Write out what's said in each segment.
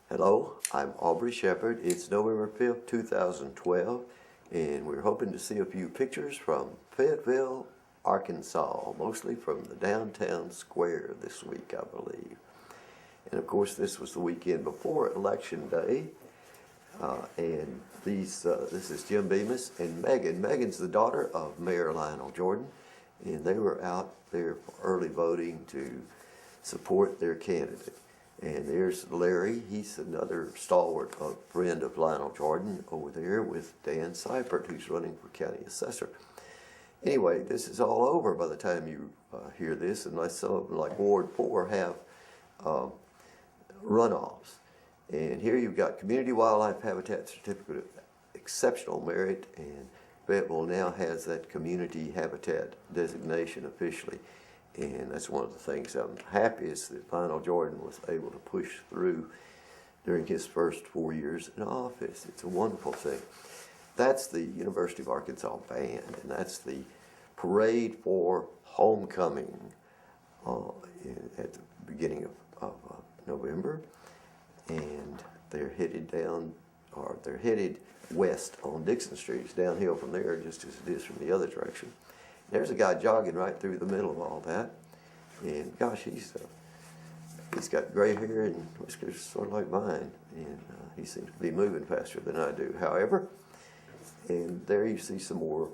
Hello, I'm Aubrey Shepherd. It's November 5th, 2012, and we're hoping to see a few pictures from Fayetteville, Arkansas, mostly from the downtown square this week, I believe. And of course, this was the weekend before Election Day, and this is Jim Bemis and Megan. Megan's the daughter of Mayor Lionel Jordan, and they were out there for early voting to support their candidate. And there's Larry. He's another stalwart friend of Lionel Jordan over there with Dan Seifert, who's running for county assessor. Anyway, this is all over by the time you hear this, unless some of them, like Ward 4, have runoffs. And here you've got Community Wildlife Habitat Certificate of Exceptional Merit, and Fayetteville now has that community habitat designation officially. And that's one of the things I'm happiest that Lionel Jordan was able to push through during his first 4 years in office. It's a wonderful thing. That's the University of Arkansas Band, and that's the parade for homecoming at the beginning of November. And they're headed west on Dixon Street. It's downhill from there just as it is from the other direction. There's a guy jogging right through the middle of all that, and gosh, he's got gray hair and whiskers sort of like mine, and he seems to be moving faster than I do. However, and there you see some more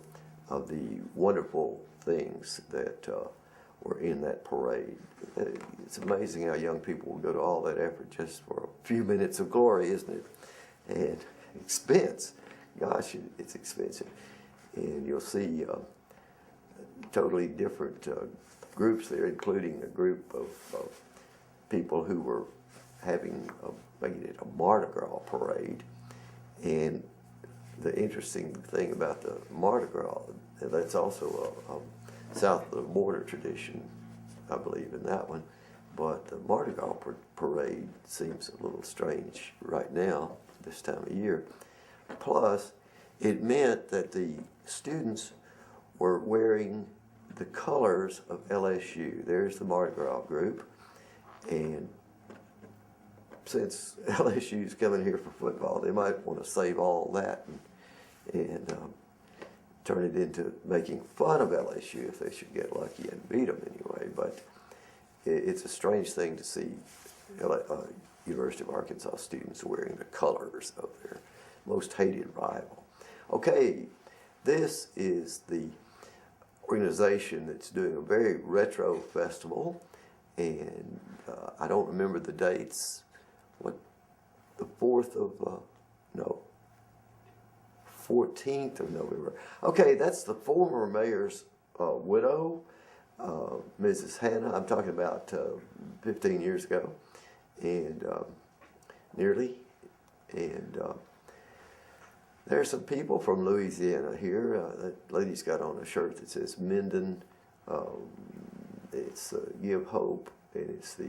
of the wonderful things that were in that parade. It's amazing how young people will go to all that effort just for a few minutes of glory, isn't it? And expense, gosh, it's expensive, and you'll see totally different groups there, including a group of people who were making it a Mardi Gras parade. And the interesting thing about the Mardi Gras, that's also a south of the border tradition, I believe in that one. But the Mardi Gras parade seems a little strange right now, this time of year. Plus, it meant that the students were wearing the colors of LSU. There's the Mardi Gras group, and since LSU's coming here for football, they might want to save all that and turn it into making fun of LSU if they should get lucky and beat them anyway. But it's a strange thing to see University of Arkansas students wearing the colors of their most hated rival. Okay, this is the organization that's doing a very retro festival, and I don't remember the dates. What, the 14th of November. Okay, that's the former mayor's widow, Mrs. Hannah. I'm talking about 15 years ago, and nearly, and there's some people from Louisiana here. That lady's got on a shirt that says Minden. It's Give Hope, and it's the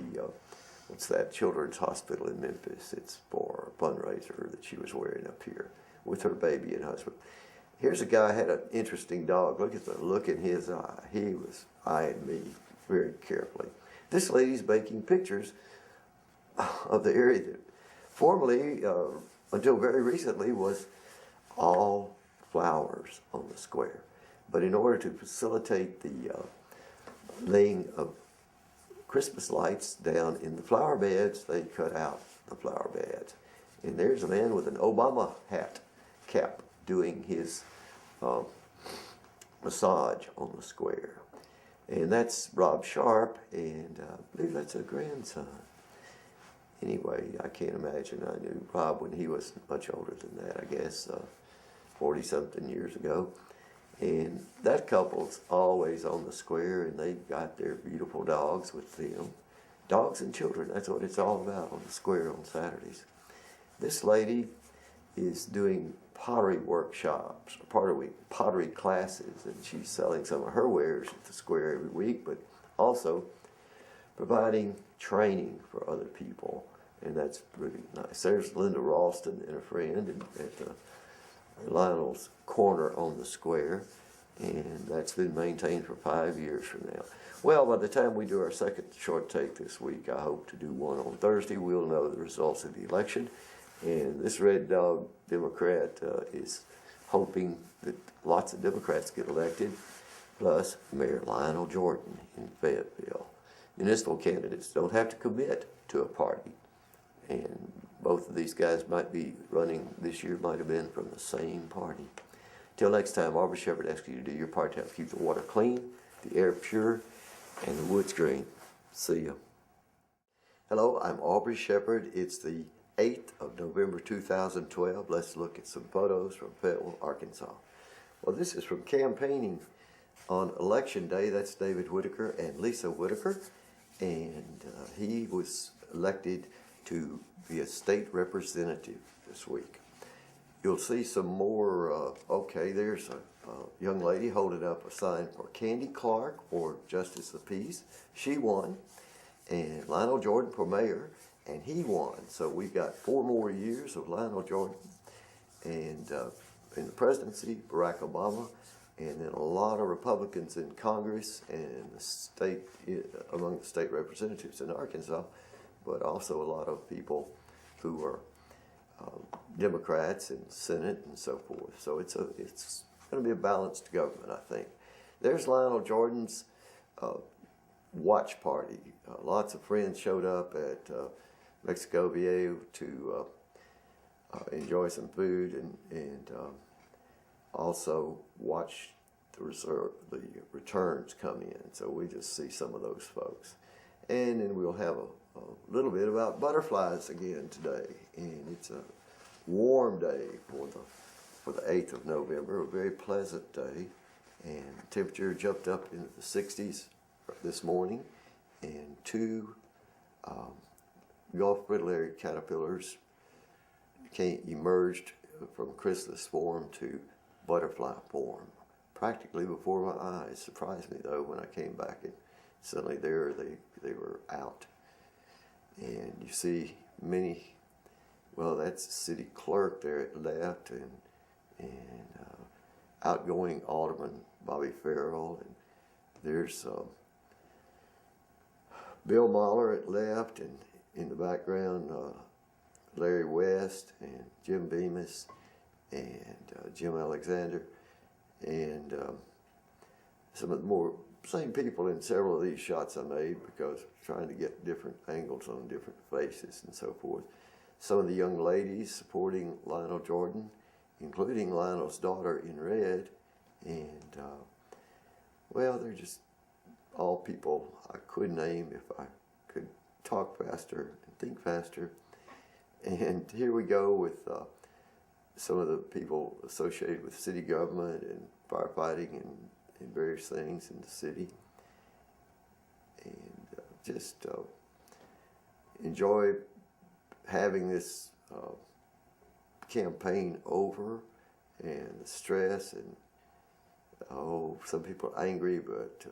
what's that, Children's Hospital in Memphis. It's for a fundraiser that she was wearing up here with her baby and husband. Here's a guy who had an interesting dog. Look at the look in his eye. He was eyeing me very carefully. This lady's making pictures of the area that formerly, until very recently, was all flowers on the square. But in order to facilitate the laying of Christmas lights down in the flower beds, they cut out the flower beds. And there's a man with an Obama cap doing his massage on the square. And that's Rob Sharp, and I believe that's a grandson. Anyway, I can't imagine. I knew Rob when he was much older than that, I guess, 40-something years ago. And that couple's always on the square, and they've got their beautiful dogs with them. Dogs and children, that's what it's all about on the square on Saturdays. This lady is doing pottery workshops, or pottery classes, and she's selling some of her wares at the square every week, but also providing training for other people, and that's really nice. There's Linda Ralston and a friend at Lionel's corner on the square, and that's been maintained for 5 years from now. Well, by the time we do our second short take this week, I hope to do one on Thursday. We'll know the results of the election, and this Red Dog Democrat is hoping that lots of Democrats get elected, plus Mayor Lionel Jordan in Fayetteville. Municipal candidates don't have to commit to a party, and both of these guys might be running this year, might have been from the same party. Till next time, Aubrey Shepherd asks you to do your part to help keep the water clean, the air pure, and the woods green. See ya. Hello, I'm Aubrey Shepherd. It's the 8th of November 2012. Let's look at some photos from Fayetteville, Arkansas. Well, this is from campaigning on Election Day. That's David Whitaker and Lisa Whitaker. And he was elected to be a state representative this week. You'll see some more, okay, there's a young lady holding up a sign for Candy Clark for Justice of the Peace. She won. And Lionel Jordan for mayor, and he won. So we've got 4 more years of Lionel Jordan. And in the presidency, Barack Obama, and then a lot of Republicans in Congress and the state, among the state representatives in Arkansas, but also a lot of people who are Democrats in the Senate and so forth. So it's going to be a balanced government, I think. There's Lionel Jordan's watch party. Lots of friends showed up at Mexico VA to enjoy some food and also watch the returns come in. So we just see some of those folks. And then we'll have a little bit about butterflies again today. And it's a warm day for the 8th of November, a very pleasant day. And the temperature jumped up into the 60s this morning. And 2 Gulf fritillary caterpillars emerged from chrysalis form to butterfly form, practically before my eyes. Surprised me though when I came back and suddenly there they were out. And you see many, well, that's the city clerk there at left, and outgoing Alderman Bobby Farrell, and there's Bill Mahler at left, and in the background Larry West and Jim Bemis and Jim Alexander, and some of the more same people in several of these shots I made because trying to get different angles on different faces and so forth. Some of the young ladies supporting Lionel Jordan, including Lionel's daughter in red, and well, they're just all people I could name if I could talk faster and think faster. And here we go with some of the people associated with city government and firefighting and various things in the city. And just enjoy having this campaign over, and the stress, and some people are angry, but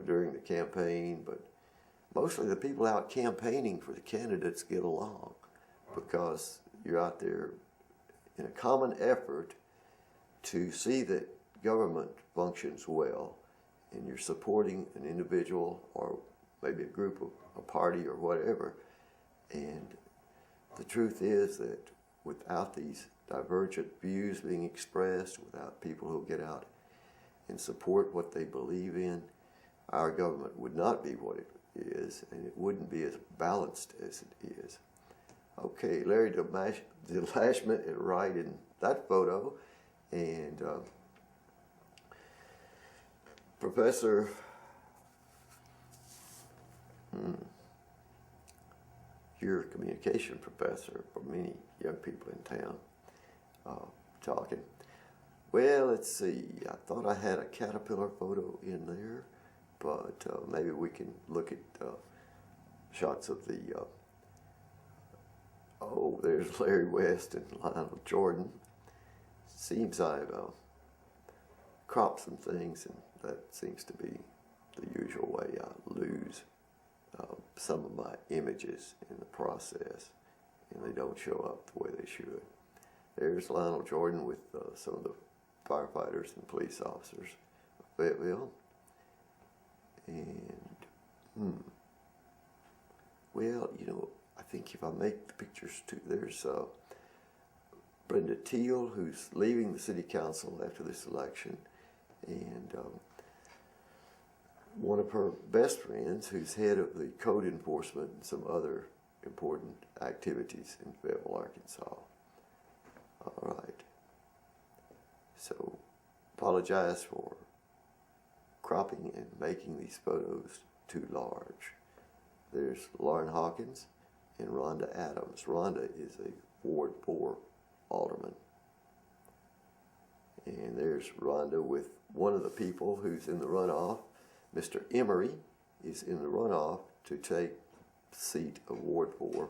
during the campaign, but mostly the people out campaigning for the candidates get along because you're out there in a common effort to see that government functions well, and you're supporting an individual or maybe a group of a party or whatever. And the truth is that without these divergent views being expressed, without people who get out and support what they believe in, our government would not be what it is, and it wouldn't be as balanced as it is. Okay, Larry DeLashman is right in that photo, and Professor you're a communication professor for many young people in town talking. Well, let's see, I thought I had a caterpillar photo in there, but maybe we can look at shots of the, there's Larry West and Lionel Jordan. Seems I've cropped some things, and that seems to be the usual way I lose some of my images in the process, and they don't show up the way they should. There's Lionel Jordan with some of the firefighters and police officers of Fayetteville. And, well, you know, I think if I make the pictures too, there's Brenda Teal, who's leaving the city council after this election, and one of her best friends, who's head of the code enforcement and some other important activities in Fayetteville, Arkansas. All right. So, apologize for cropping and making these photos too large. There's Lauren Hawkins and Rhonda Adams. Rhonda is a Ward 4 alderman. And there's Rhonda with one of the people who's in the runoff. Mr. Emery is in the runoff to take the seat of Ward 4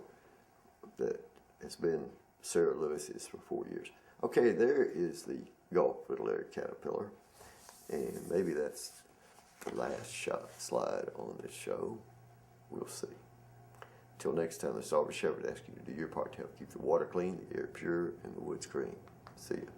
that has been Sarah Lewis's for 4 years. Okay, there is the Gulf Fritillary Caterpillar. And maybe that's the last slide on this show. We'll see. Until next time, this is Aubrey Shepherd asking you to do your part to help keep the water clean, the air pure, and the woods green. See you.